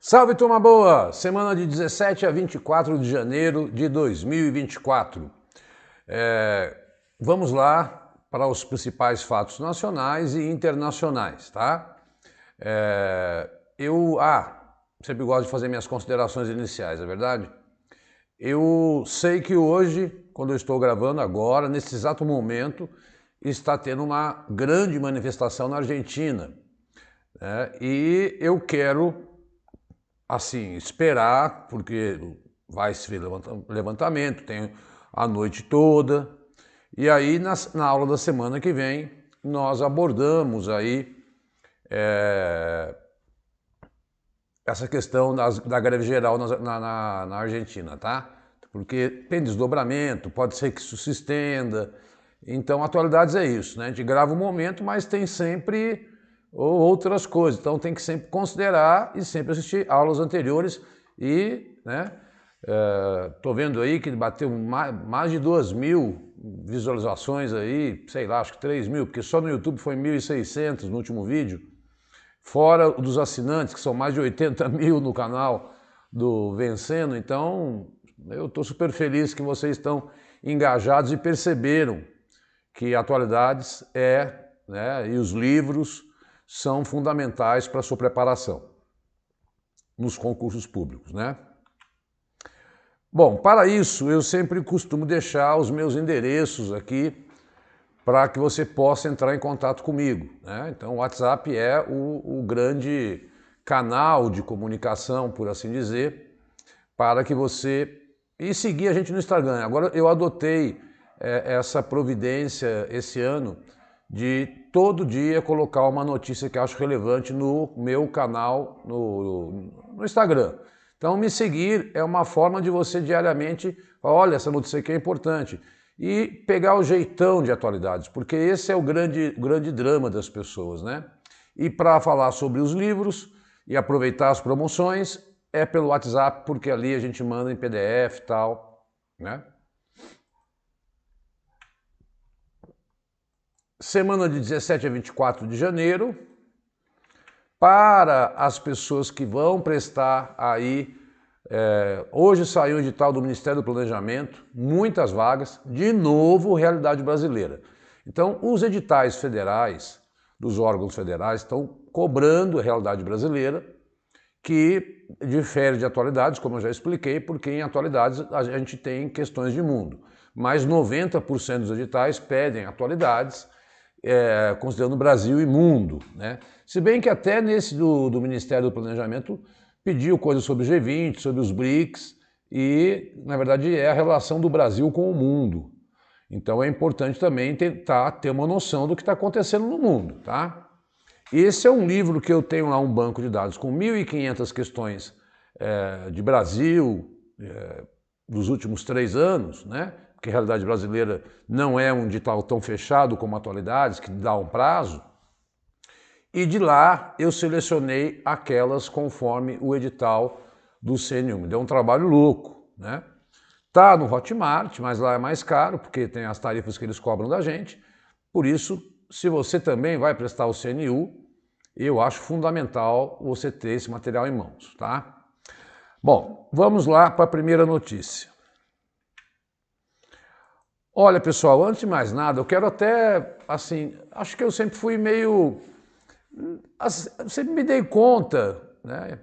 Salve, turma boa! Semana de 17 a 24 de janeiro de 2024. Vamos lá para os principais fatos nacionais e internacionais, tá? Sempre gosto de fazer minhas considerações iniciais, é verdade? Eu sei que hoje, quando eu estou gravando agora, nesse exato momento, está tendo uma grande manifestação na Argentina, né? E eu quero assim, esperar, porque vai se ver levantamento, tem a noite toda. E aí, na aula da semana que vem, nós abordamos aí essa questão da greve geral na Argentina, tá? Porque tem desdobramento, pode ser que isso se estenda. Então, atualidades é isso, né? A gente grava um momento, mas tem sempre outras coisas. Então, tem que sempre considerar e sempre assistir aulas anteriores e, né? Tô vendo aí que bateu mais de 2.000 visualizações aí, sei lá, acho que 3.000, porque só no YouTube foi 1.600 no último vídeo. Fora dos assinantes, que são mais de 80.000 no canal do Vencendo. Então, eu estou super feliz que vocês estão engajados e perceberam que atualidades né, e os livros são fundamentais para a sua preparação nos concursos públicos, né? Bom, para isso eu sempre costumo deixar os meus endereços aqui para que você possa entrar em contato comigo, né? Então o WhatsApp é o grande canal de comunicação, por assim dizer, para que você... E seguir a gente no Instagram. Agora eu adotei essa providência esse ano de todo dia colocar uma notícia que eu acho relevante no meu canal no Instagram. Então me seguir é uma forma de você diariamente falar, olha, essa notícia aqui é importante. E pegar o jeitão de atualidades, porque esse é o grande drama das pessoas, né? E para falar sobre os livros e aproveitar as promoções, é pelo WhatsApp, porque ali a gente manda em PDF e tal, né? Semana de 17 a 24 de janeiro, para as pessoas que vão prestar aí, hoje saiu o edital do Ministério do Planejamento, muitas vagas, de novo realidade brasileira. Então os editais federais, dos órgãos federais, estão cobrando a realidade brasileira, que difere de atualidades, como eu já expliquei, porque em atualidades a gente tem questões de mundo. Mas 90% dos editais pedem atualidades, considerando Brasil e mundo, né? Se bem que até nesse do Ministério do Planejamento pediu coisas sobre o G20, sobre os BRICS, e na verdade é a relação do Brasil com o mundo. Então é importante também tentar ter uma noção do que está acontecendo no mundo, tá? Esse é um livro que eu tenho lá, um banco de dados com 1.500 questões de Brasil dos últimos 3 anos, né? Porque a realidade brasileira não é um edital tão fechado como atualidades, que dá um prazo. E de lá eu selecionei aquelas conforme o edital do CNU. Me deu um trabalho louco, né? Tá no Hotmart, mas lá é mais caro, porque tem as tarifas que eles cobram da gente. Por isso, se você também vai prestar o CNU, eu acho fundamental você ter esse material em mãos, tá? Bom, vamos lá para a primeira notícia. Olha, pessoal, antes de mais nada, eu quero até, assim, acho que eu sempre fui meio... sempre me dei conta, né?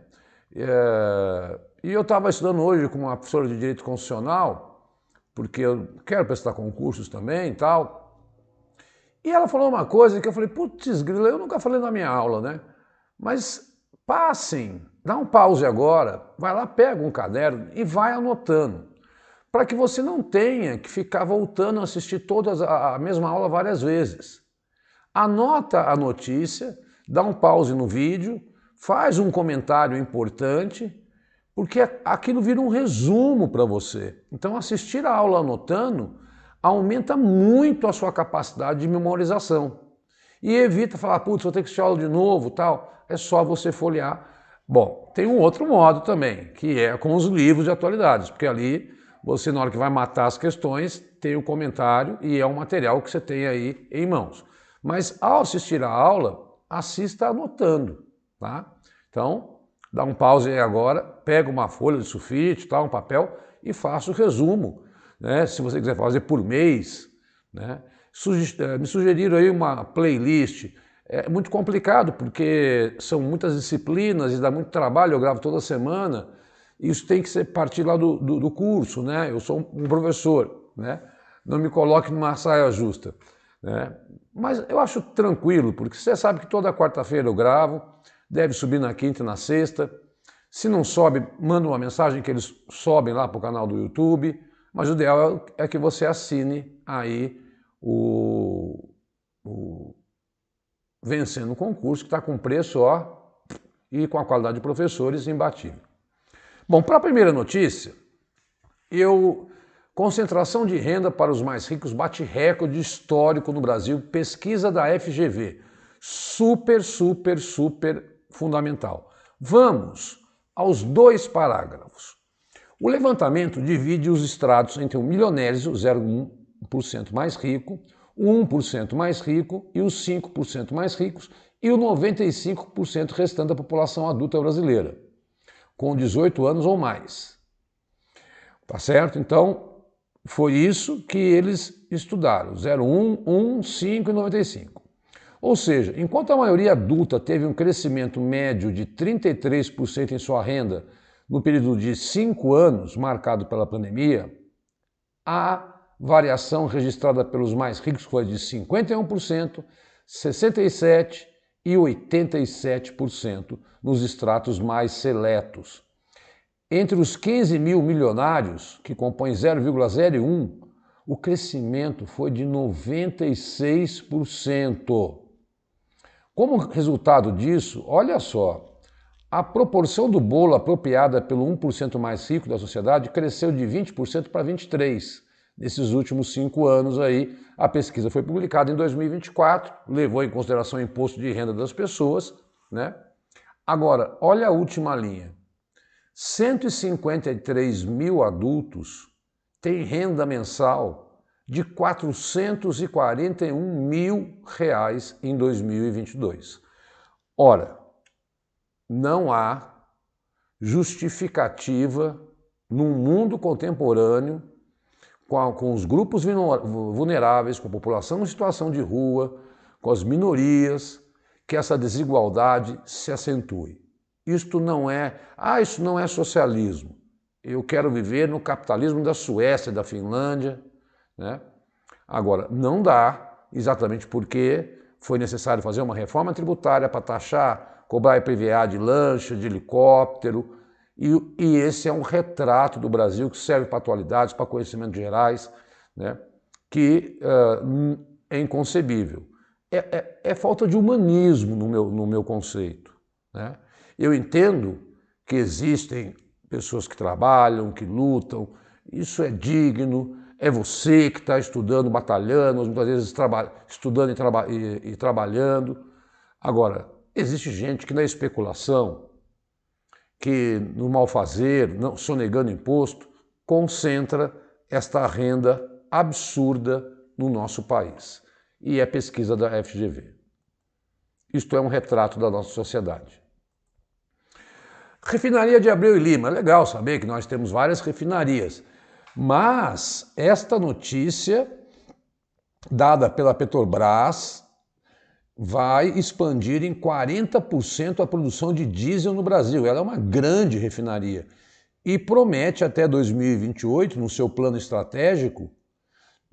E eu estava estudando hoje com uma professora de Direito Constitucional, porque eu quero prestar concursos também e tal. E ela falou uma coisa que eu falei, putz, grila, eu nunca falei na minha aula, né? Mas passem, dá um pause agora, vai lá, pega um caderno e vai anotando, para que você não tenha que ficar voltando a assistir a mesma aula várias vezes. Anota a notícia, dá um pause no vídeo, faz um comentário importante, porque aquilo vira um resumo para você. Então assistir a aula anotando aumenta muito a sua capacidade de memorização. E evita falar, putz, vou ter que assistir aula de novo, tal. É só você folhear. Bom, tem um outro modo também, que é com os livros de atualidades, porque ali você, na hora que vai matar as questões, tem o comentário e é um material que você tem aí em mãos. Mas ao assistir a aula, assista anotando, tá? Então, dá um pause aí agora, pega uma folha de sulfite, tá, um papel e faça o resumo, né? Se você quiser fazer por mês, né? Me sugeriram aí uma playlist. É muito complicado porque são muitas disciplinas e dá muito trabalho, eu gravo toda semana. Isso tem que ser partir lá do curso, né? Eu sou um professor, né? Não me coloque numa saia justa, né? Mas eu acho tranquilo, porque você sabe que toda quarta-feira eu gravo, deve subir na quinta e na sexta. Se não sobe, manda uma mensagem que eles sobem lá para o canal do YouTube. Mas o ideal é que você assine aí o Vencendo o Concurso, que está com preço, ó, e com a qualidade de professores imbatível. Bom, para a primeira notícia, concentração de renda para os mais ricos bate recorde histórico no Brasil, pesquisa da FGV. Super, super, super fundamental. Vamos aos 2 parágrafos. O levantamento divide os estratos entre o milionésio, 0,1% mais rico, o 1% mais rico e os 5% mais ricos e o 95% restante da população adulta brasileira, com 18 anos ou mais. Tá certo? Então, foi isso que eles estudaram, 0,1, 1, 5 e 95. Ou seja, enquanto a maioria adulta teve um crescimento médio de 33% em sua renda no período de 5 anos, marcado pela pandemia, a variação registrada pelos mais ricos foi de 51%, 67% e 87% nos estratos mais seletos. Entre os 15 mil milionários, que compõem 0,01%, o crescimento foi de 96%. Como resultado disso, olha só, a proporção do bolo apropriada pelo 1% mais rico da sociedade cresceu de 20% para 23%. Nesses últimos 5 anos aí, a pesquisa foi publicada em 2024, levou em consideração o imposto de renda das pessoas, né? Agora, olha a última linha. 153 mil adultos têm renda mensal de R$ 441 mil em 2022. Ora, não há justificativa num mundo contemporâneo com os grupos vulneráveis, com a população em situação de rua, com as minorias, que essa desigualdade se acentue. Isto não é socialismo. Eu quero viver no capitalismo da Suécia, da Finlândia, né? Agora, não dá, exatamente porque foi necessário fazer uma reforma tributária para taxar, cobrar IPVA de lancha, de helicóptero, e esse é um retrato do Brasil que serve para atualidades, para conhecimentos gerais, né? Que é inconcebível. É falta de humanismo no meu conceito, né? Eu entendo que existem pessoas que trabalham, que lutam, isso é digno, é você que está estudando, batalhando, muitas vezes estudando e trabalhando. Agora, existe gente que na especulação, que no malfazer, sonegando imposto, concentra esta renda absurda no nosso país. E é pesquisa da FGV. Isto é um retrato da nossa sociedade. Refinaria de Abreu e Lima. É legal saber que nós temos várias refinarias. Mas esta notícia, dada pela Petrobras, vai expandir em 40% a produção de diesel no Brasil. Ela é uma grande refinaria e promete até 2028, no seu plano estratégico,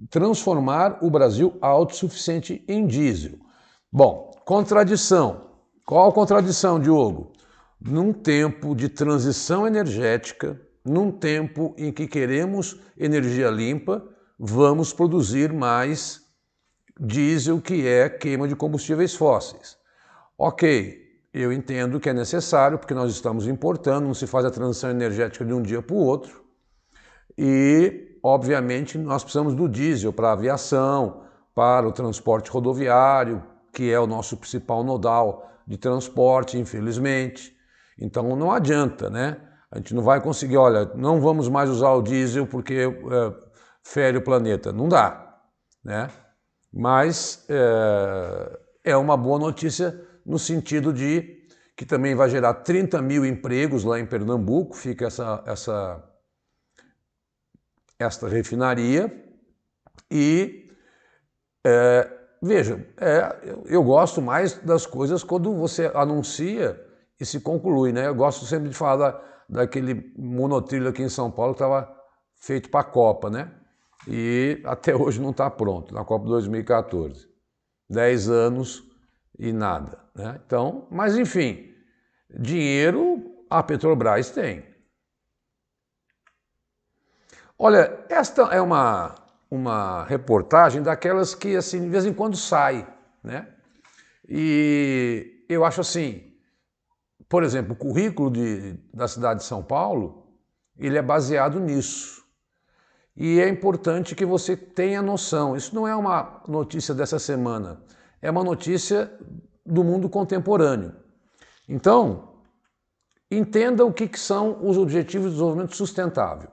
transformar o Brasil autossuficiente em diesel. Bom, contradição. Qual a contradição, Diogo? Num tempo de transição energética, num tempo em que queremos energia limpa, vamos produzir mais diesel, que é queima de combustíveis fósseis. Ok, eu entendo que é necessário, porque nós estamos importando, não se faz a transição energética de um dia para o outro. E, obviamente, nós precisamos do diesel para a aviação, para o transporte rodoviário, que é o nosso principal nodal de transporte, infelizmente. Então não adianta, né? A gente não vai conseguir, olha, não vamos mais usar o diesel porque fere o planeta. Não dá, né? Mas é uma boa notícia no sentido de que também vai gerar 30 mil empregos lá em Pernambuco, fica esta refinaria. E, veja, eu gosto mais das coisas quando você anuncia e se conclui, né? Eu gosto sempre de falar daquele monotrilho aqui em São Paulo que estava feito para a Copa, né? E até hoje não está pronto, na Copa 2014. 10 anos e nada, né? Então, mas enfim, dinheiro a Petrobras tem. Olha, esta é uma reportagem daquelas que, assim, de vez em quando sai, né? E eu acho assim, por exemplo, o currículo da cidade de São Paulo, ele é baseado nisso. E é importante que você tenha noção, isso não é uma notícia dessa semana, é uma notícia do mundo contemporâneo. Então, entenda o que são os Objetivos de Desenvolvimento Sustentável,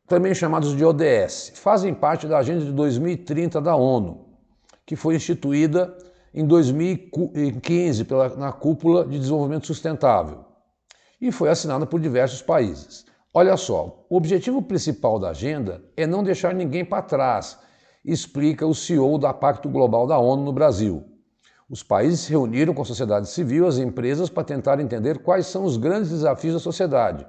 também chamados de ODS, fazem parte da Agenda de 2030 da ONU, que foi instituída em 2015 na Cúpula de Desenvolvimento Sustentável e foi assinada por diversos países. Olha só, o objetivo principal da agenda é não deixar ninguém para trás, explica o CEO da Pacto Global da ONU no Brasil. Os países se reuniram com a sociedade civil e as empresas para tentar entender quais são os grandes desafios da sociedade.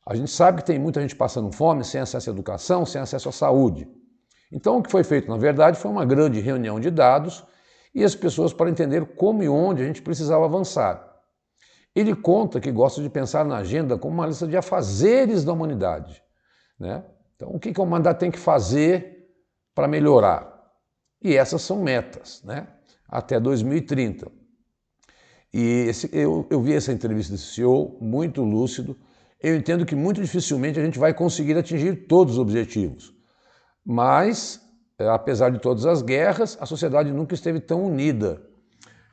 A gente sabe que tem muita gente passando fome, sem acesso à educação, sem acesso à saúde. Então o que foi feito, na verdade, foi uma grande reunião de dados e as pessoas para entender como e onde a gente precisava avançar. Ele conta que gosta de pensar na agenda como uma lista de afazeres da humanidade, né? Então, o que a humanidade tem que fazer para melhorar? E essas são metas, né? Até 2030. E eu vi essa entrevista desse CEO, muito lúcido. Eu entendo que muito dificilmente a gente vai conseguir atingir todos os objetivos. Mas, apesar de todas as guerras, a sociedade nunca esteve tão unida.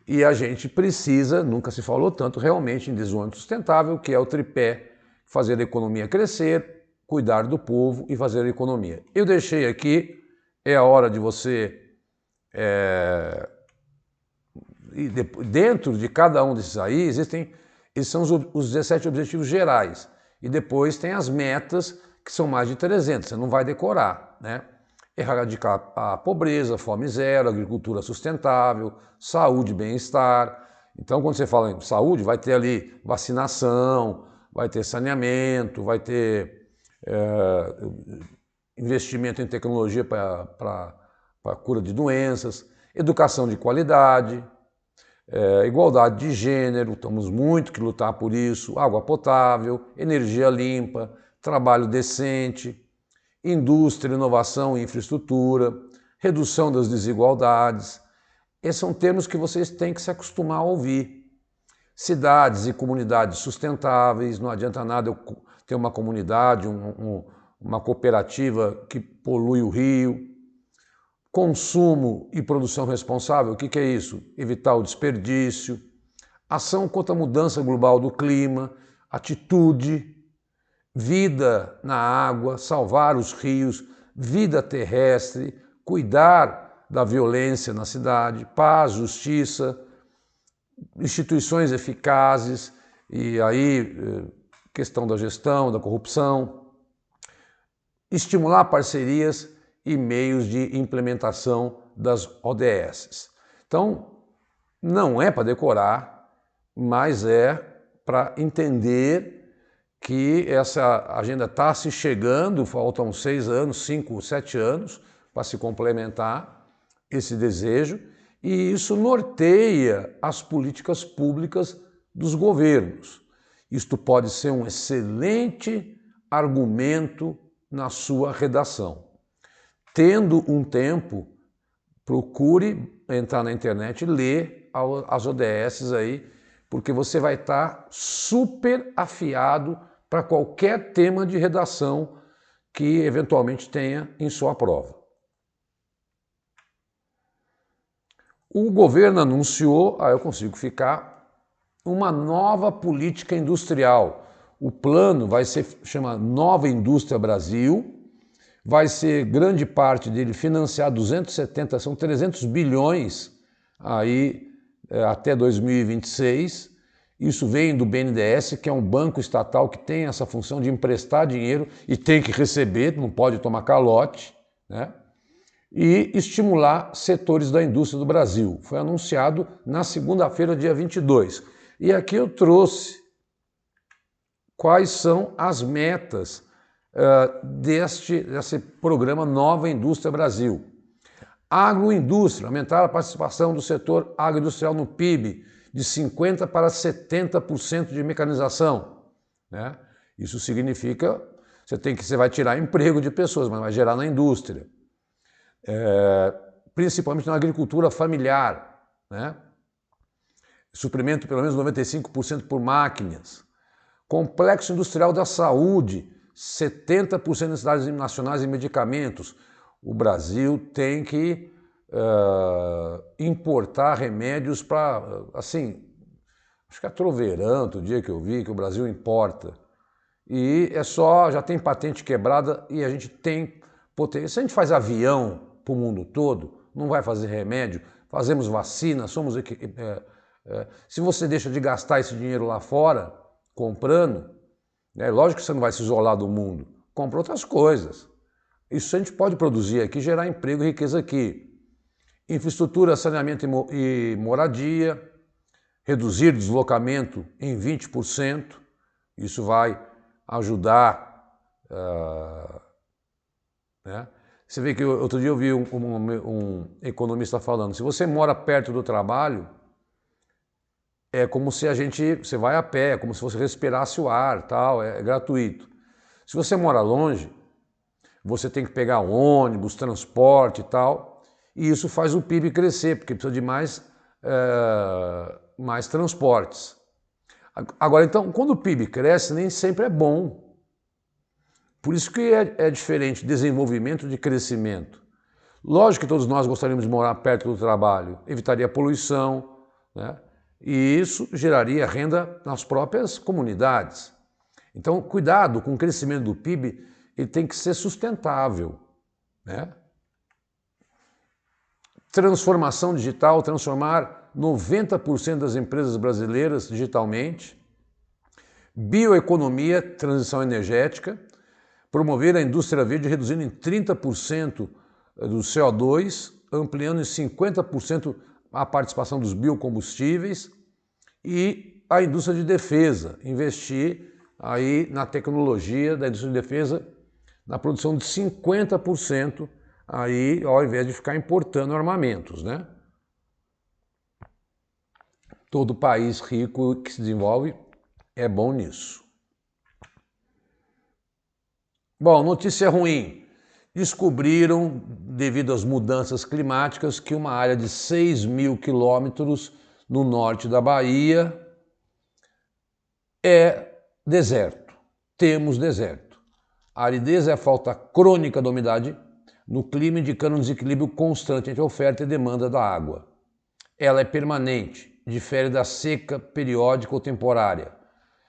E a gente precisa, nunca se falou tanto realmente em desenvolvimento sustentável, que é o tripé, fazer a economia crescer, cuidar do povo e fazer a economia. Eu deixei aqui, é a hora de você... dentro de cada um desses aí, esses são os 17 objetivos gerais. E depois tem as metas, que são mais de 300, você não vai decorar, né? Erradicar a pobreza, fome zero, agricultura sustentável, saúde e bem-estar. Então, quando você fala em saúde, vai ter ali vacinação, vai ter saneamento, vai ter investimento em tecnologia para a cura de doenças, educação de qualidade, igualdade de gênero, temos muito que lutar por isso, água potável, energia limpa, trabalho decente, indústria, inovação e infraestrutura, redução das desigualdades. Esses são termos que vocês têm que se acostumar a ouvir. Cidades e comunidades sustentáveis, não adianta nada eu ter uma comunidade, uma cooperativa que polui o rio. Consumo e produção responsável, o que é isso? Evitar o desperdício. Ação contra a mudança global do clima, atitude, vida na água, salvar os rios, vida terrestre, cuidar da violência na cidade, paz, justiça, instituições eficazes, e aí questão da gestão, da corrupção, estimular parcerias e meios de implementação das ODS. Então, não é para decorar, mas é para entender que essa agenda está se chegando, faltam 6 anos, 5, 7 anos para se complementar esse desejo, e isso norteia as políticas públicas dos governos. Isto pode ser um excelente argumento na sua redação. Tendo um tempo, procure entrar na internet e ler as ODS aí, porque você vai estar super afiado para qualquer tema de redação que eventualmente tenha em sua prova. O governo anunciou, eu consigo ficar, uma nova política industrial. O plano vai ser chama Nova Indústria Brasil, vai ser grande parte dele financiado, 270, são 300 bilhões aí até 2026, Isso vem do BNDES, que é um banco estatal que tem essa função de emprestar dinheiro e tem que receber, não pode tomar calote, né? E estimular setores da indústria do Brasil. Foi anunciado na segunda-feira, dia 22. E aqui eu trouxe quais são as metas desse programa Nova Indústria Brasil. Agroindústria, aumentar a participação do setor agroindustrial no PIB de 50% para 70% de mecanização, né? Isso significa você vai tirar emprego de pessoas, mas vai gerar na indústria. Principalmente na agricultura familiar, né? Suprimento pelo menos 95% por máquinas. Complexo industrial da saúde, 70% de necessidades nacionais de medicamentos. O Brasil tem que importar remédios para, assim, acho que é Troveranto, o dia que eu vi que o Brasil importa. E já tem patente quebrada e a gente tem potência. Se a gente faz avião para o mundo todo, não vai fazer remédio, fazemos vacina, se você deixa de gastar esse dinheiro lá fora, comprando, né, lógico que você não vai se isolar do mundo, compra outras coisas. Isso a gente pode produzir aqui, gerar emprego e riqueza aqui. Infraestrutura, saneamento e moradia, reduzir deslocamento em 20%, isso vai ajudar, né? Você vê que outro dia eu vi um economista falando, se você mora perto do trabalho, é como se você vai a pé, é como se você respirasse o ar, tal, é gratuito. Se você mora longe, você tem que pegar ônibus, transporte e tal, e isso faz o PIB crescer, porque precisa de mais transportes. Agora, então, quando o PIB cresce, nem sempre é bom. Por isso que é diferente desenvolvimento de crescimento. Lógico que todos nós gostaríamos de morar perto do trabalho, evitaria poluição, né? E isso geraria renda nas próprias comunidades. Então, cuidado com o crescimento do PIB, ele tem que ser sustentável, né? Transformação digital, transformar 90% das empresas brasileiras digitalmente. Bioeconomia, transição energética. Promover a indústria verde reduzindo em 30% do CO2, ampliando em 50% a participação dos biocombustíveis e a indústria de defesa, investir aí na tecnologia da indústria de defesa, na produção de 50% aí, ao invés de ficar importando armamentos, né? Todo país rico que se desenvolve é bom nisso. Bom, notícia ruim. Descobriram, devido às mudanças climáticas, que uma área de 6.000 quilômetros no norte da Bahia é deserto. Temos deserto. A aridez é a falta crônica da umidade no clima, indicando um desequilíbrio constante entre a oferta e demanda da água. Ela é permanente, difere da seca periódica ou temporária.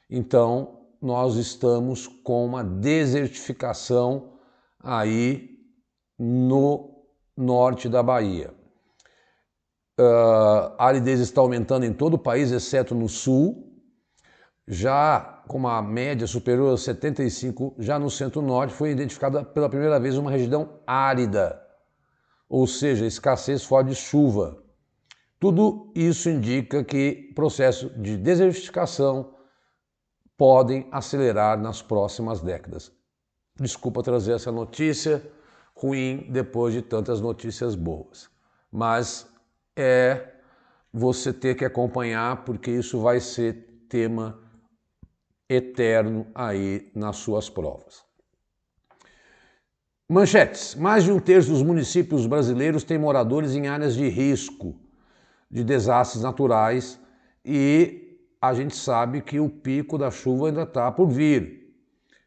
Então, nós estamos com uma desertificação aí no norte da Bahia. A aridez está aumentando em todo o país, exceto no sul, já com uma média superior a 75, já no centro-norte foi identificada pela primeira vez uma região árida, ou seja, escassez forte de chuva. Tudo isso indica que processo de desertificação podem acelerar nas próximas décadas. Desculpa trazer essa notícia ruim depois de tantas notícias boas, mas você ter que acompanhar porque isso vai ser tema eterno aí nas suas provas. Manchetes. Mais de um terço dos municípios brasileiros tem moradores em áreas de risco de desastres naturais e a gente sabe que o pico da chuva ainda está por vir,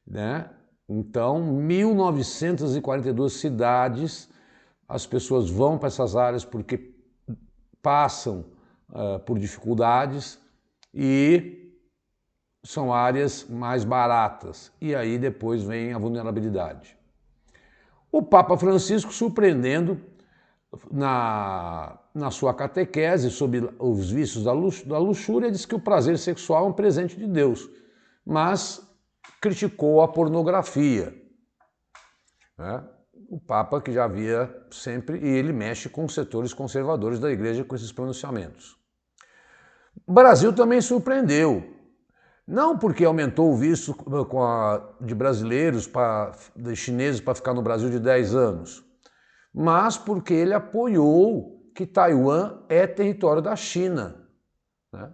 né? Então, 1.942 cidades, as pessoas vão para essas áreas porque passam por dificuldades e são áreas mais baratas. E aí depois vem a vulnerabilidade. O Papa Francisco surpreendendo na sua catequese sobre os vícios da luxúria, diz que o prazer sexual é um presente de Deus, mas criticou a pornografia, né? O Papa que já havia sempre, e ele mexe com os setores conservadores da igreja com esses pronunciamentos. O Brasil também surpreendeu, não porque aumentou o visto de brasileiros, de chineses para ficar no Brasil de 10 anos, mas porque ele apoiou que Taiwan é território da China, né?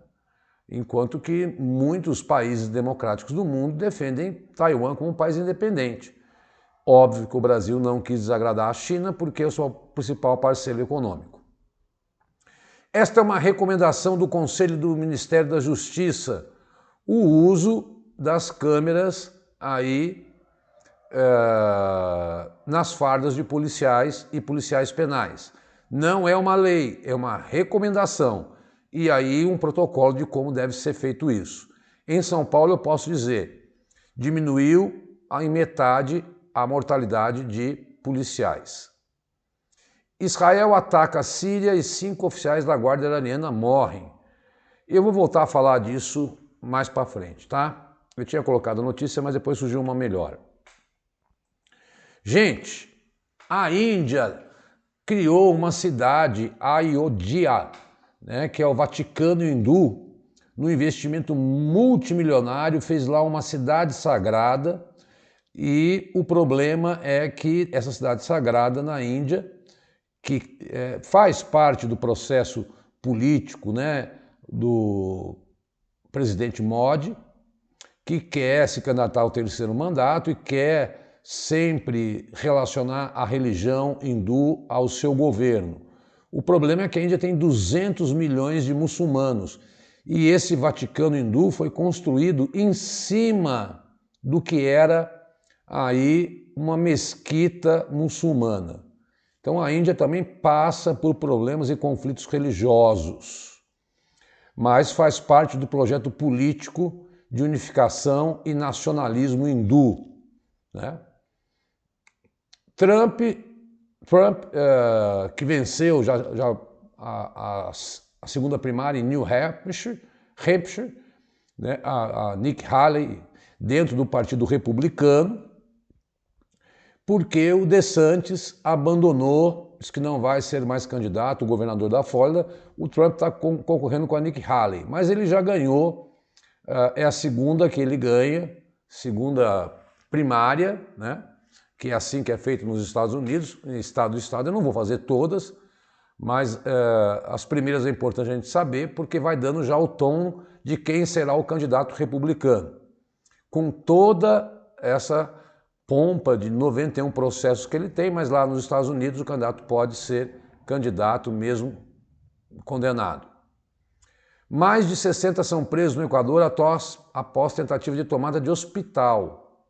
Enquanto que muitos países democráticos do mundo defendem Taiwan como um país independente. Óbvio que o Brasil não quis desagradar a China porque é o seu principal parceiro econômico. Esta é uma recomendação do Conselho do Ministério da Justiça, o uso das câmeras aí nas fardas de policiais e policiais penais. Não é uma lei, é uma recomendação. E aí um protocolo de como deve ser feito isso. Em São Paulo eu posso dizer, diminuiu em metade a mortalidade de policiais. Israel ataca a Síria e 5 oficiais da Guarda Iraniana morrem. Eu vou voltar a falar disso mais para frente, tá? Eu tinha colocado a notícia, mas depois surgiu uma melhor. Gente, a Índia criou uma cidade, Ayodhya, né, que é o Vaticano hindu, no investimento multimilionário, fez lá uma cidade sagrada. E o problema é que essa cidade sagrada na Índia, que faz parte do processo político, né, do presidente Modi, que quer se candidatar ao 3º mandato e quer sempre relacionar a religião hindu ao seu governo. O problema é que a Índia tem 200 milhões de muçulmanos e esse Vaticano hindu foi construído em cima do que era aí uma mesquita muçulmana. Então a Índia também passa por problemas e conflitos religiosos, mas faz parte do projeto político de unificação e nacionalismo hindu, né? Trump que venceu já a segunda primária em New Hampshire, né? a Nikki Haley dentro do Partido Republicano, porque o DeSantis abandonou, disse que não vai ser mais candidato, o governador da Flórida. O Trump está concorrendo com a Nikki Haley, mas ele já ganhou, é a segunda que ele ganha, segunda primária, né? Que é assim que é feito nos Estados Unidos, em estado a estado. Eu não vou fazer todas, mas as primeiras é importante a gente saber, porque vai dando já o tom de quem será o candidato republicano. Com toda essa pompa de 91 processos que ele tem, mas lá nos Estados Unidos o candidato pode ser candidato mesmo condenado. Mais de 60 são presos no Equador após tentativa de tomada de hospital.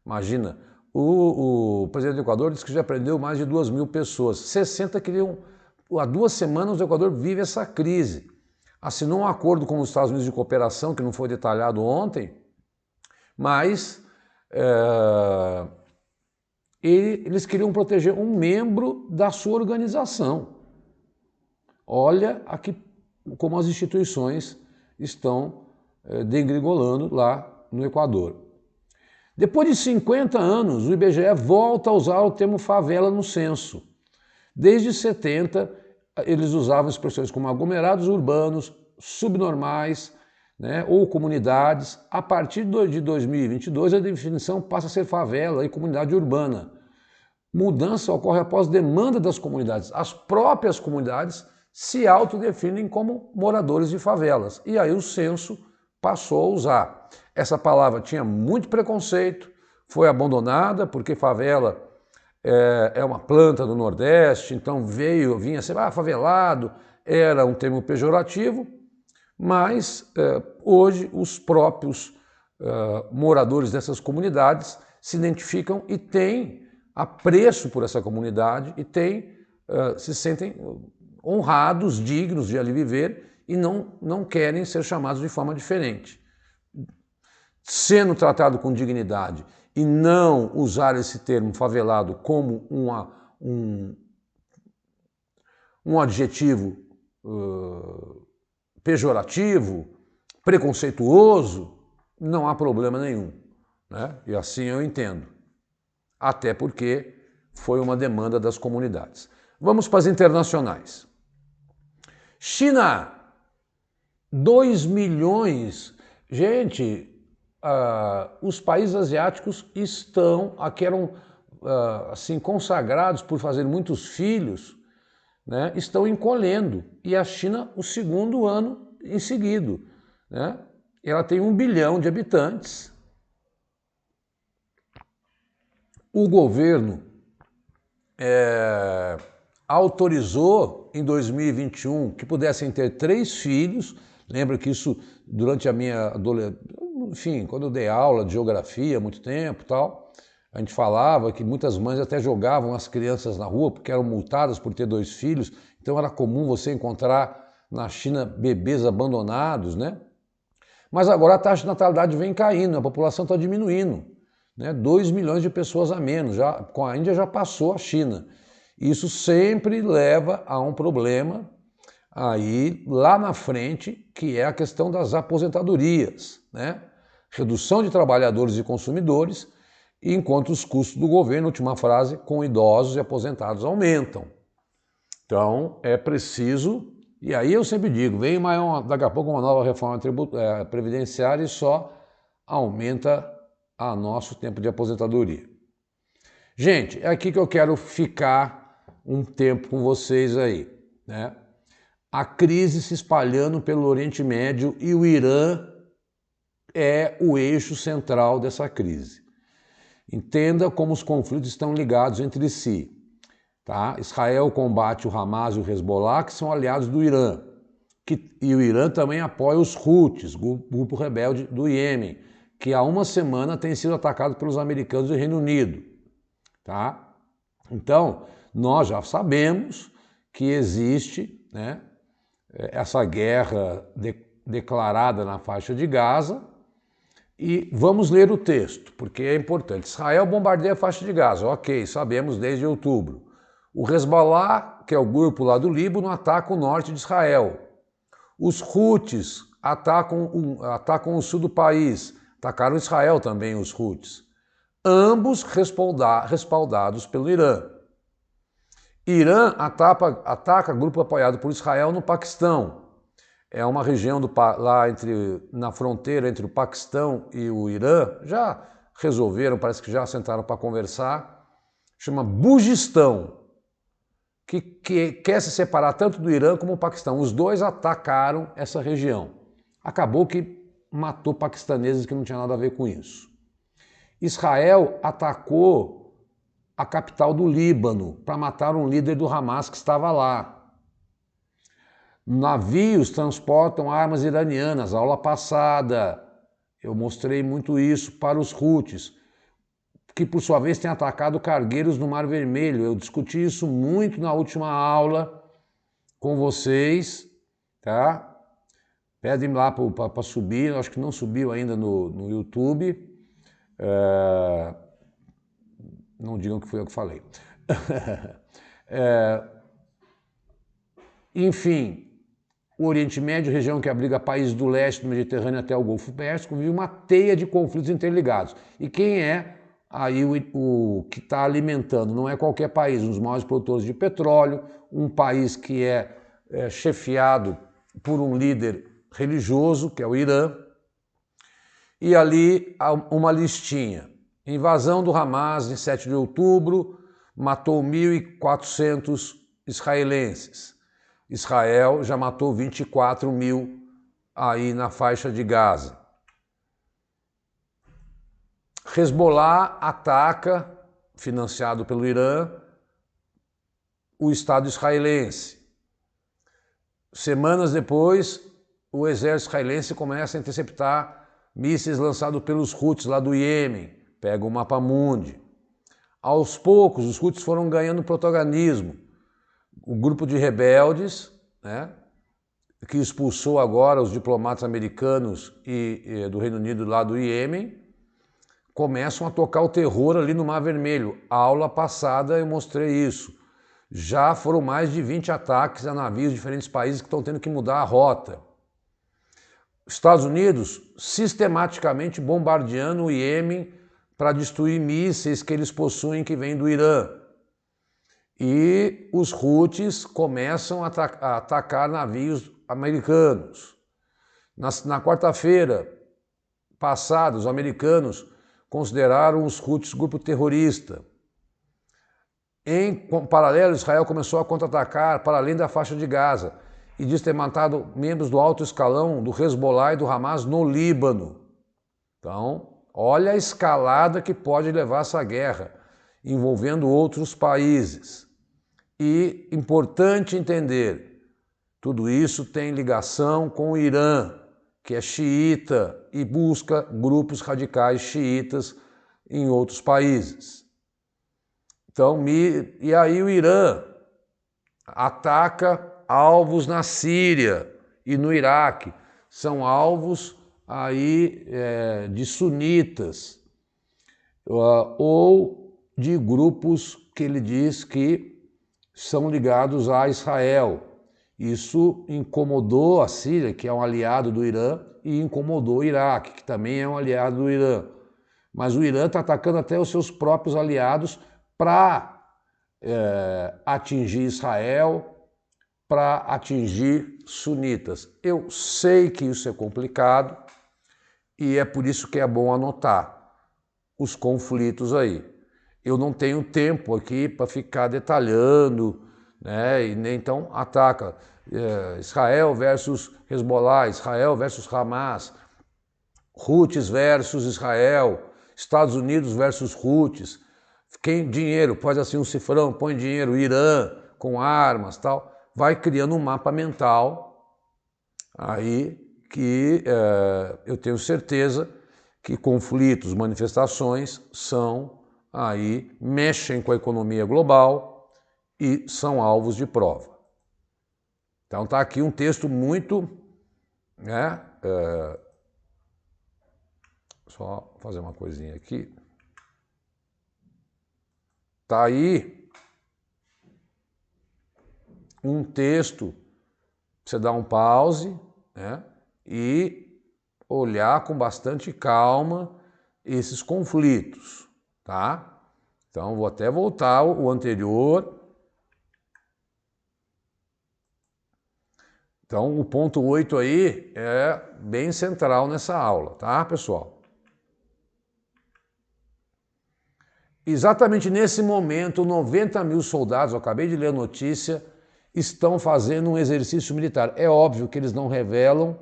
Imagina, o presidente do Equador disse que já prendeu mais de 2.000 pessoas. 60 queriam... Há 2 semanas o Equador vive essa crise. Assinou um acordo com os Estados Unidos de cooperação, que não foi detalhado ontem, mas eles queriam proteger um membro da sua organização. Olha aqui como as instituições estão degringolando lá no Equador. Depois de 50 anos, o IBGE volta a usar o termo favela no censo. Desde 70, eles usavam expressões como aglomerados urbanos, subnormais, né, ou comunidades. A partir de 2022, a definição passa a ser favela e comunidade urbana. Mudança ocorre após demanda das comunidades. As próprias comunidades se autodefinem como moradores de favelas. E aí o censo passou a usar. Essa palavra tinha muito preconceito, foi abandonada porque favela é uma planta do Nordeste, então vinha ser favelado, era um termo pejorativo, mas hoje os próprios moradores dessas comunidades se identificam e têm apreço por essa comunidade e se sentem honrados, dignos de ali viver e não querem ser chamados de forma diferente. Sendo tratado com dignidade e não usar esse termo favelado como um adjetivo pejorativo, preconceituoso, não há problema nenhum, né? E assim eu entendo. Até porque foi uma demanda das comunidades. Vamos para as internacionais. China, 2 milhões. Gente, os países asiáticos estão, que eram assim, consagrados por fazer muitos filhos, né, estão encolhendo. E a China, o segundo ano em seguida, né? Ela tem 1 bilhão de habitantes. O governo autorizou em 2021 que pudessem ter 3 filhos. Lembra que isso durante a minha adolescência, enfim, quando eu dei aula de geografia há muito tempo e tal, a gente falava que muitas mães até jogavam as crianças na rua porque eram multadas por ter 2 filhos. Então era comum você encontrar na China bebês abandonados, né? Mas agora a taxa de natalidade vem caindo, a população está diminuindo, né? 2 milhões de pessoas a menos, com a Índia já passou a China. Isso sempre leva a um problema aí lá na frente, que é a questão das aposentadorias, né? Redução de trabalhadores e consumidores, enquanto os custos do governo, última frase, com idosos e aposentados aumentam. Então é preciso, e aí eu sempre digo, vem daqui a pouco uma nova reforma previdenciária e só aumenta o nosso tempo de aposentadoria. Gente, é aqui que eu quero ficar um tempo com vocês aí, né? A crise se espalhando pelo Oriente Médio e o Irã é o eixo central dessa crise. Entenda como os conflitos estão ligados entre si. Tá? Israel combate o Hamas e o Hezbollah, que são aliados do Irã. E o Irã também apoia os Houthis, grupo rebelde do Iêmen, que há uma semana tem sido atacado pelos americanos e Reino Unido. Tá? Então, nós já sabemos que existe, né, essa guerra declarada na faixa de Gaza. E vamos ler o texto, porque é importante. Israel bombardeia a faixa de Gaza, ok, sabemos desde outubro. O Hezbollah, que é o grupo lá do Líbano, ataca o norte de Israel. Os Houthis atacam o sul do país, atacaram Israel também os Houthis. Ambos respaldados pelo Irã. Irã ataca grupo apoiado por Israel no Paquistão. É uma região lá na fronteira entre o Paquistão e o Irã. Já resolveram, parece que já sentaram para conversar. Chama Bugistão, que quer se separar tanto do Irã como do Paquistão. Os dois atacaram essa região. Acabou que matou paquistaneses que não tinha nada a ver com isso. Israel atacou a capital do Líbano para matar um líder do Hamas que estava lá. Navios transportam armas iranianas. Aula passada eu mostrei muito isso para os Houthis, que por sua vez têm atacado cargueiros no Mar Vermelho. Eu discuti isso muito na última aula com vocês, tá? Pedem lá para subir, acho que não subiu ainda no YouTube. Não digam que fui eu que falei. Enfim, o Oriente Médio, região que abriga países do leste do Mediterrâneo até o Golfo Pérsico, vive uma teia de conflitos interligados. E quem é aí o que está alimentando? Não é qualquer país, um dos maiores produtores de petróleo, um país que é chefiado por um líder religioso, que é o Irã. E ali há uma listinha. Invasão do Hamas em 7 de outubro, matou 1.400 israelenses. Israel já matou 24 mil aí na faixa de Gaza. Hezbollah ataca, financiado pelo Irã, o Estado israelense. Semanas depois, o exército israelense começa a interceptar mísseis lançados pelos Houthis lá do Iêmen. Pega o mapa mundi. Aos poucos, os Houthis foram ganhando protagonismo. O grupo de rebeldes, né, que expulsou agora os diplomatas americanos e do Reino Unido lá do Iêmen, começam a tocar o terror ali no Mar Vermelho. A aula passada eu mostrei isso. Já foram mais de 20 ataques a navios de diferentes países que estão tendo que mudar a rota. Estados Unidos sistematicamente bombardeando o Iêmen para destruir mísseis que eles possuem que vêm do Irã. E os Houthis começam a atacar navios americanos. Na quarta-feira passada, os americanos consideraram os Houthis grupo terrorista. Em paralelo, Israel começou a contra-atacar para além da faixa de Gaza e diz ter matado membros do alto escalão do Hezbollah e do Hamas no Líbano. Então, olha a escalada que pode levar essa guerra, envolvendo outros países. E importante entender, tudo isso tem ligação com o Irã, que é xiita e busca grupos radicais xiitas em outros países. Então, e aí o Irã ataca alvos na Síria e no Iraque. São alvos aí de sunitas ou de grupos que ele diz que são ligados a Israel. Isso incomodou a Síria, que é um aliado do Irã, e incomodou o Iraque, que também é um aliado do Irã. Mas o Irã está atacando até os seus próprios aliados para atingir Israel, para atingir sunitas. Eu sei que isso é complicado e é por isso que é bom anotar os conflitos aí. Eu não tenho tempo aqui para ficar detalhando, né? E nem então ataca Israel versus Hezbollah, Israel versus Hamas, Houthis versus Israel, Estados Unidos versus Houthis. Quem dinheiro, faz assim um cifrão, põe dinheiro, Irã com armas, tal, vai criando um mapa mental aí que eu tenho certeza que conflitos, manifestações mexem com a economia global e são alvos de prova. Então está aqui um texto muito, só fazer uma coisinha aqui. Está aí um texto, você dá um pause, né, e olhar com bastante calma esses conflitos, tá? Então, vou até voltar o anterior. Então, o ponto 8 aí é bem central nessa aula, tá, pessoal? Exatamente nesse momento, 90 mil soldados, eu acabei de ler a notícia, estão fazendo um exercício militar. É óbvio que eles não revelam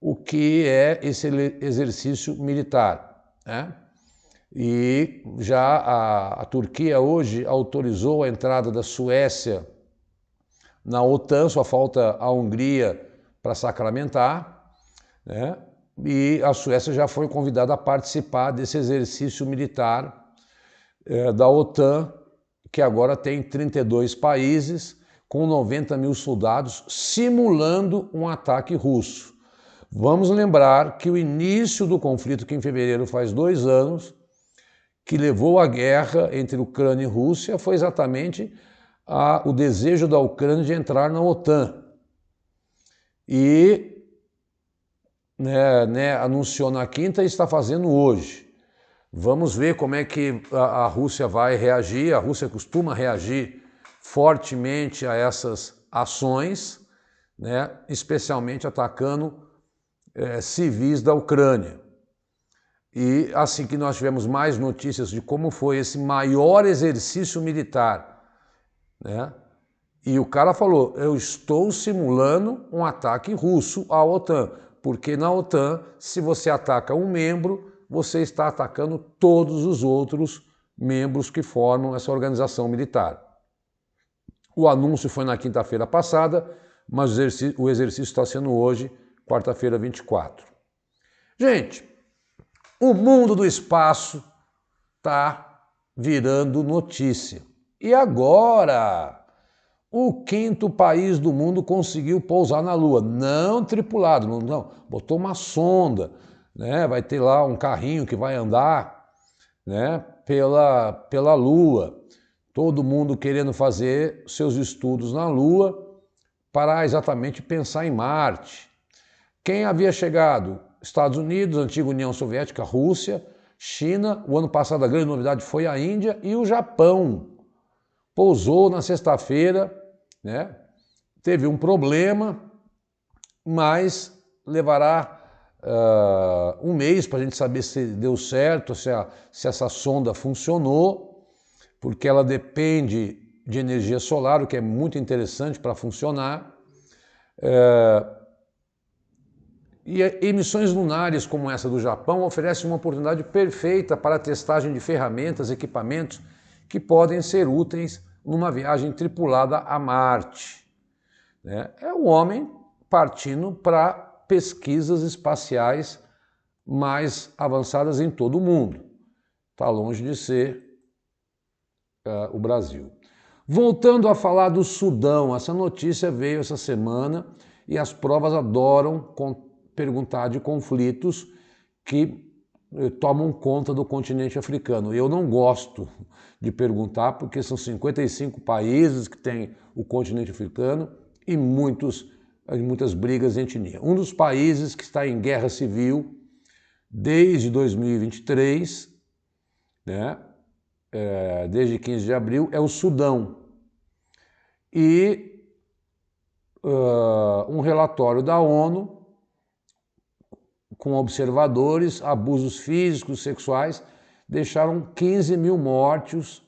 o que é esse exercício militar, né? E já a Turquia hoje autorizou a entrada da Suécia na OTAN, só falta a Hungria para sacramentar, né? E a Suécia já foi convidada a participar desse exercício militar da OTAN, que agora tem 32 países, com 90 mil soldados, simulando um ataque russo. Vamos lembrar que o início do conflito, que em fevereiro faz 2 anos, que levou à guerra entre Ucrânia e Rússia, foi exatamente o desejo da Ucrânia de entrar na OTAN. E anunciou na quinta e está fazendo hoje. Vamos ver como é que a Rússia vai reagir. A Rússia costuma reagir fortemente a essas ações, né, especialmente atacando civis da Ucrânia. E assim que nós tivemos mais notícias de como foi esse maior exercício militar, né, e o cara falou, eu estou simulando um ataque russo à OTAN, porque na OTAN, se você ataca um membro, você está atacando todos os outros membros que formam essa organização militar. O anúncio foi na quinta-feira passada, mas o exercício está sendo hoje, quarta-feira 24. Gente, o mundo do espaço está virando notícia. E agora? O 5º país do mundo conseguiu pousar na Lua, não tripulado, não, botou uma sonda, né? Vai ter lá um carrinho que vai andar, né, pela Lua. todo mundo querendo fazer seus estudos na Lua para exatamente pensar em Marte. Quem havia chegado? Estados Unidos, antiga União Soviética, Rússia, China, o ano passado a grande novidade foi a Índia e o Japão. Pousou na sexta-feira, né? Teve um problema, mas levará um mês para a gente saber se deu certo, se essa sonda funcionou, porque ela depende de energia solar, o que é muito interessante para funcionar. E emissões lunares como essa do Japão oferecem uma oportunidade perfeita para a testagem de ferramentas, equipamentos que podem ser úteis numa viagem tripulada a Marte. É o homem partindo para pesquisas espaciais mais avançadas em todo o mundo. Está longe de ser o Brasil. Voltando a falar do Sudão, essa notícia veio essa semana e as provas adoram perguntar de conflitos que tomam conta do continente africano. Eu não gosto de perguntar porque são 55 países que têm o continente africano e muitas brigas de etnia. Um dos países que está em guerra civil desde 2023, né, desde 15 de abril, é o Sudão. E um relatório da ONU com observadores, abusos físicos, sexuais, deixaram 15 mil mortos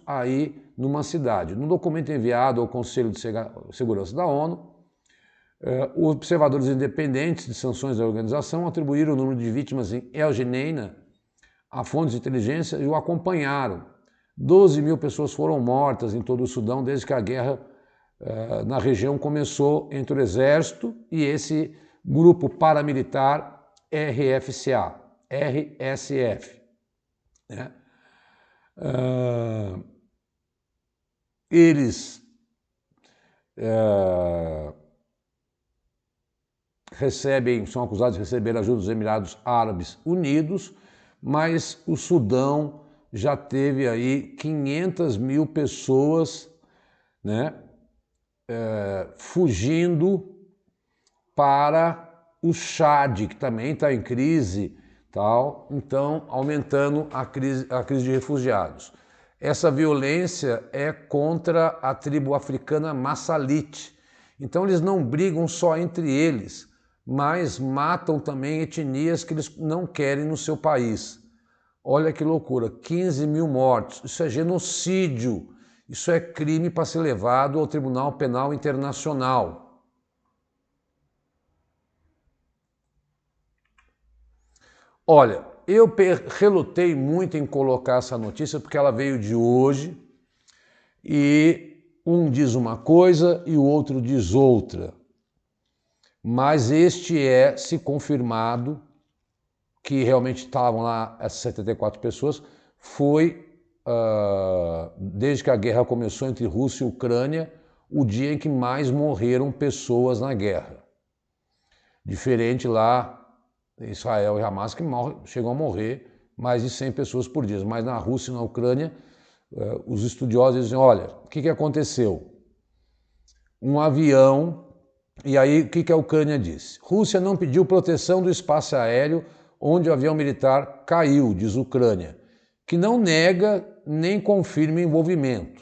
aí numa cidade. No documento enviado ao Conselho de Segurança da ONU, os observadores independentes de sanções da organização atribuíram o número de vítimas em El Geneina a fontes de inteligência e o acompanharam. 12 mil pessoas foram mortas em todo o Sudão desde que a guerra na região começou entre o exército e esse grupo paramilitar RSF. Né? Eles são acusados de receber ajuda dos Emirados Árabes Unidos, mas o Sudão já teve aí 500 mil pessoas, né, fugindo para o Chad, que também está em crise, tal, então aumentando a crise de refugiados. Essa violência é contra a tribo africana Massalit. Então eles não brigam só entre eles, mas matam também etnias que eles não querem no seu país. Olha que loucura, 15 mil mortos, isso é genocídio, isso é crime para ser levado ao Tribunal Penal Internacional. Olha, eu relutei muito em colocar essa notícia porque ela veio de hoje e um diz uma coisa e o outro diz outra. Mas se confirmado que realmente estavam lá essas 74 pessoas, foi, desde que a guerra começou entre Rússia e Ucrânia, o dia em que mais morreram pessoas na guerra. Diferente lá, Israel e Hamas, que chegam a morrer mais de 100 pessoas por dia. Mas na Rússia e na Ucrânia, os estudiosos dizem, olha, o que aconteceu? Um avião, e aí o que a Ucrânia disse? Rússia não pediu proteção do espaço aéreo onde o avião militar caiu, diz Ucrânia, que não nega nem confirma envolvimento.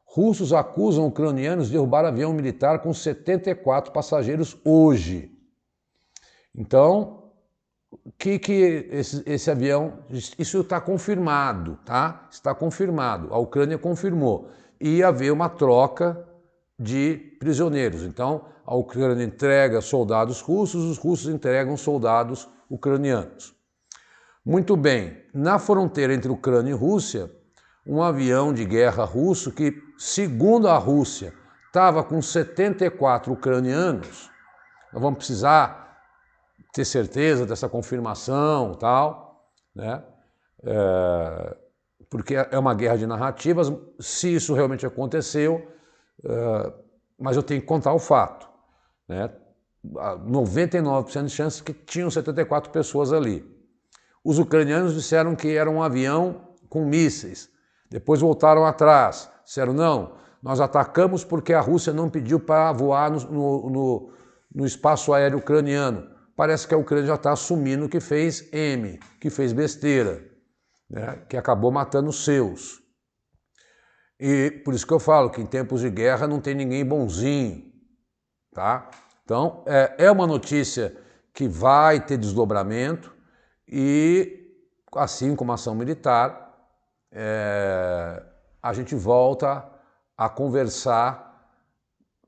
Russos acusam ucranianos de derrubar avião militar com 74 passageiros hoje. Então, esse avião, isso está confirmado, tá? Está confirmado, a Ucrânia confirmou. Ia haver uma troca de prisioneiros. Então, a Ucrânia entrega soldados russos, os russos entregam soldados ucranianos. Muito bem, na fronteira entre Ucrânia e Rússia, um avião de guerra russo que, segundo a Rússia, estava com 74 ucranianos, nós vamos precisar ter certeza dessa confirmação, tal, né? Porque é uma guerra de narrativas, se isso realmente aconteceu, mas eu tenho que contar o fato, né? 99% de chance que tinham 74 pessoas ali. Os ucranianos disseram que era um avião com mísseis. Depois voltaram atrás, disseram não, nós atacamos porque a Rússia não pediu para voar no espaço aéreo ucraniano. Parece que a Ucrânia já está assumindo que fez M, que fez besteira, né? Que acabou matando os seus. E por isso que eu falo que em tempos de guerra não tem ninguém bonzinho, tá? Então, é uma notícia que vai ter desdobramento e, assim como a ação militar, a gente volta a conversar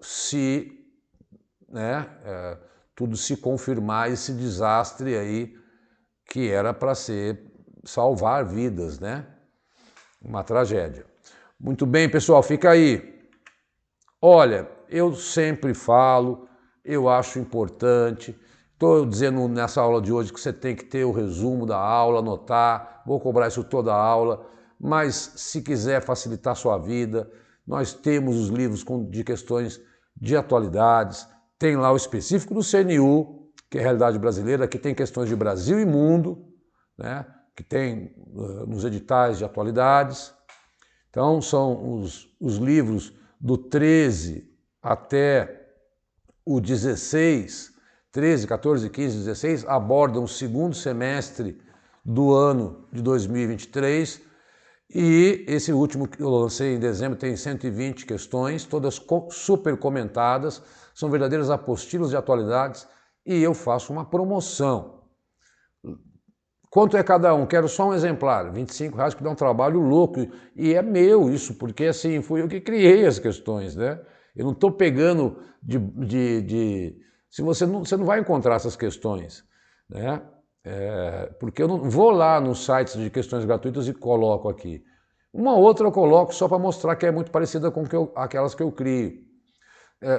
se, né, tudo se confirmar esse desastre aí que era para ser salvar vidas, né? Uma tragédia. Muito bem, pessoal, fica aí. Olha, eu sempre falo, eu acho importante, estou dizendo nessa aula de hoje que você tem que ter o resumo da aula, anotar, vou cobrar isso toda a aula, mas se quiser facilitar a sua vida, nós temos os livros de questões de atualidades, tem lá o específico do CNU, que é a realidade brasileira, que tem questões de Brasil e mundo, né, que tem nos editais de atualidades. Então são os livros do 13 até o 16, 13, 14, 15, 16, abordam o segundo semestre do ano de 2023 e esse último que eu lancei em dezembro tem 120 questões, todas super comentadas, são verdadeiras apostilas de atualidades e eu faço uma promoção. Quanto é cada um? Quero só um exemplar, R$25, que dá um trabalho louco. E é meu isso, porque assim, fui eu que criei as questões, né? Eu não estou pegando se você não vai encontrar essas questões, né? Porque eu não vou lá nos sites de questões gratuitas e coloco aqui. Uma outra eu coloco só para mostrar que é muito parecida com aquelas que eu crio.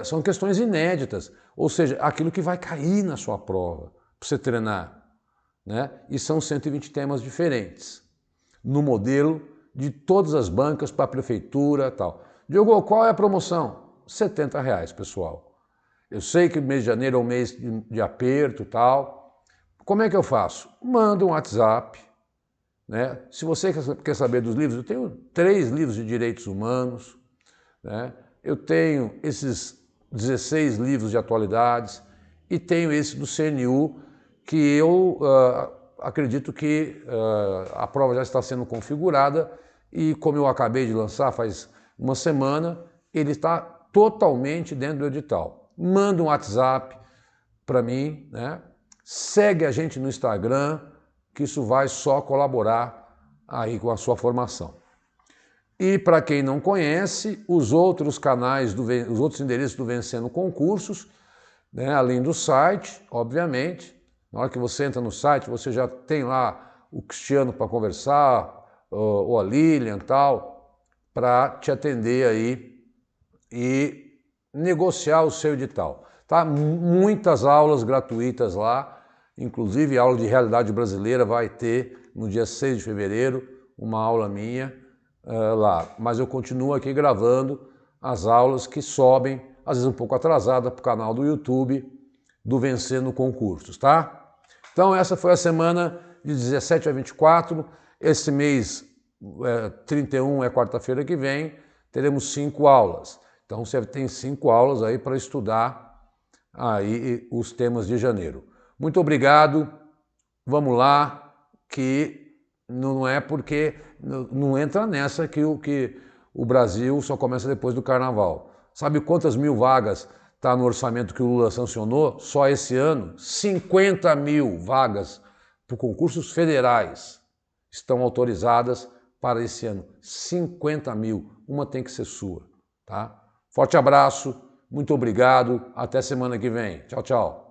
São questões inéditas, ou seja, aquilo que vai cair na sua prova, para você treinar. Né? E são 120 temas diferentes, no modelo de todas as bancas para a prefeitura e tal. Diogo, qual é a promoção? R$70, pessoal. Eu sei que o mês de janeiro é um mês de aperto e tal. Como é que eu faço? Manda um WhatsApp. Né? Se você quer saber dos livros, eu tenho 3 livros de direitos humanos. Né? Eu tenho esses 16 livros de atualidades e tenho esse do CNU, que eu acredito que a prova já está sendo configurada e como eu acabei de lançar faz uma semana, ele está totalmente dentro do edital. Manda um WhatsApp para mim, né? Segue a gente no Instagram, que isso vai só colaborar aí com a sua formação. E para quem não conhece, os outros canais, os outros endereços do Vencendo Concursos, né? Além do site, obviamente. Na hora que você entra no site, você já tem lá o Cristiano para conversar, ou a Lilian e tal, para te atender aí e negociar o seu edital. Tá? Muitas aulas gratuitas lá, inclusive a aula de realidade brasileira vai ter no dia 6 de fevereiro, uma aula minha lá. Mas eu continuo aqui gravando as aulas que sobem, às vezes um pouco atrasada, para o canal do YouTube do Vencendo Concursos, tá? Então essa foi a semana de 17 a 24, esse mês 31 é quarta-feira que vem, teremos 5 aulas. Então você tem 5 aulas aí para estudar aí os temas de janeiro. Muito obrigado, vamos lá, que não é porque, não entra nessa que o Brasil só começa depois do carnaval. Sabe quantas mil vagas está no orçamento que o Lula sancionou, só esse ano? 50 mil vagas para concursos federais estão autorizadas para esse ano. 50 mil, uma tem que ser sua. Tá? Forte abraço, muito obrigado, até semana que vem. Tchau, tchau.